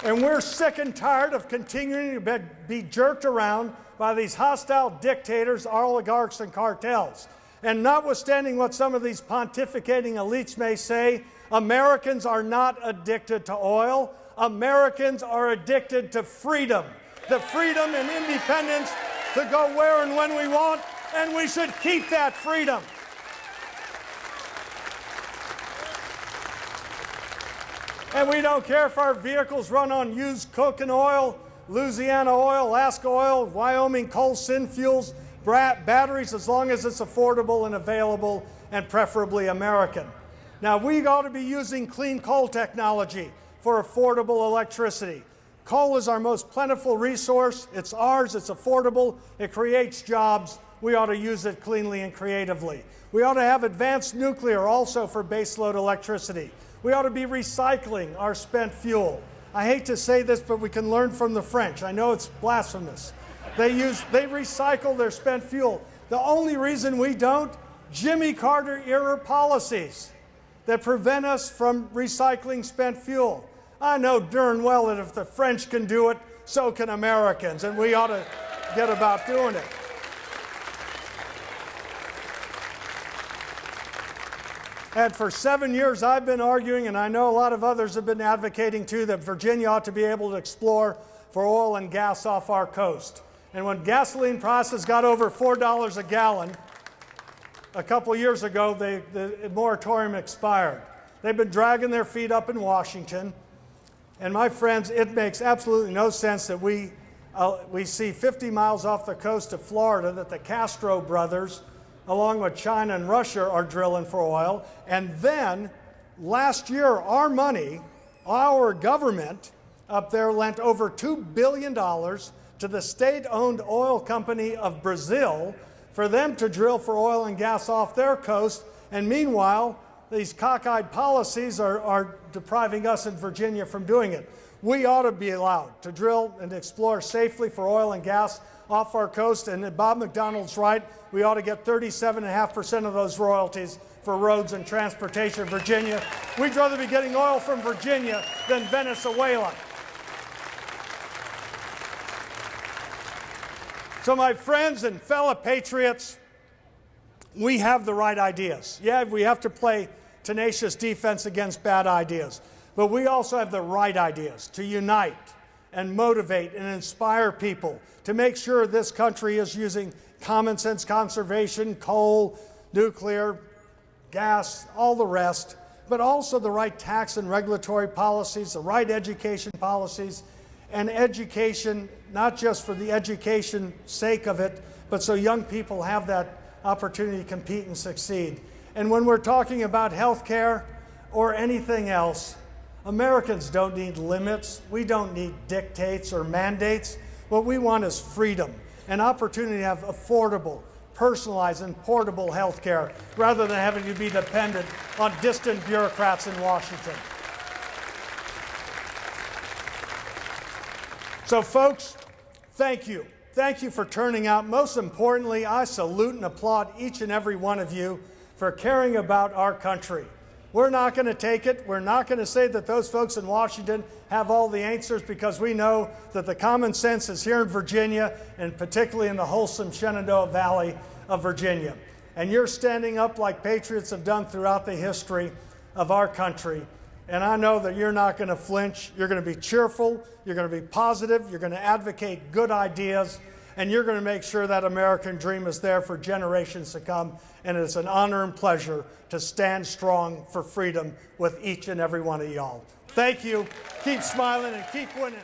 And we're sick and tired of continuing to be jerked around by these hostile dictators, oligarchs, and cartels. And notwithstanding what some of these pontificating elites may say, Americans are not addicted to oil. Americans are addicted to freedom. The freedom and independence to go where and when we want, and we should keep that freedom. And we don't care if our vehicles run on used cooking oil, Louisiana oil, Alaska oil, Wyoming coal synfuels, batteries, as long as it's affordable and available and preferably American. Now, we ought to be using clean coal technology for affordable electricity. Coal is our most plentiful resource. It's ours, it's affordable, it creates jobs. We ought to use it cleanly and creatively. We ought to have advanced nuclear also for baseload electricity. We ought to be recycling our spent fuel. I hate to say this, but we can learn from the French. I know it's blasphemous. They recycle their spent fuel. The only reason we don't, Jimmy Carter era policies that prevent us from recycling spent fuel. I know darn well that if the French can do it, so can Americans, and we ought to get about doing it. And for 7 years I've been arguing, and I know a lot of others have been advocating too, that Virginia ought to be able to explore for oil and gas off our coast. And when gasoline prices got over $4 a gallon a couple years ago, the moratorium expired. They've been dragging their feet up in Washington. And my friends, it makes absolutely no sense that we see 50 miles off the coast of Florida that the Castro brothers, along with China and Russia, are drilling for oil. And then last year, our money, our government up there lent over $2 billion to the state-owned oil company of Brazil for them to drill for oil and gas off their coast. And meanwhile, these cockeyed policies are depriving us in Virginia from doing it. We ought to be allowed to drill and explore safely for oil and gas off our coast, and Bob McDonald's right, we ought to get 37.5% of those royalties for roads and transportation in Virginia. We'd rather be getting oil from Virginia than Venezuela. So my friends and fellow patriots, we have the right ideas. Yeah, we have to play tenacious defense against bad ideas, but we also have the right ideas to unite and motivate and inspire people to make sure this country is using common sense conservation, coal, nuclear, gas, all the rest, but also the right tax and regulatory policies, the right education policies, and education, not just for the education sake of it, but so young people have that opportunity to compete and succeed. And when we're talking about health care or anything else, Americans don't need limits. We don't need dictates or mandates. What we want is freedom, an opportunity to have affordable, personalized, and portable health care rather than having to be dependent on distant bureaucrats in Washington. So folks, thank you. Thank you for turning out. Most importantly, I salute and applaud each and every one of you for caring about our country. We're not going to take it. We're not going to say that those folks in Washington have all the answers, because we know that the common sense is here in Virginia, and particularly in the wholesome Shenandoah Valley of Virginia. And you're standing up like patriots have done throughout the history of our country. And I know that you're not going to flinch. You're going to be cheerful. You're going to be positive. You're going to advocate good ideas. And you're going to make sure that American dream is there for generations to come. And it's an honor and pleasure to stand strong for freedom with each and every one of y'all. Thank you. Keep smiling and keep winning.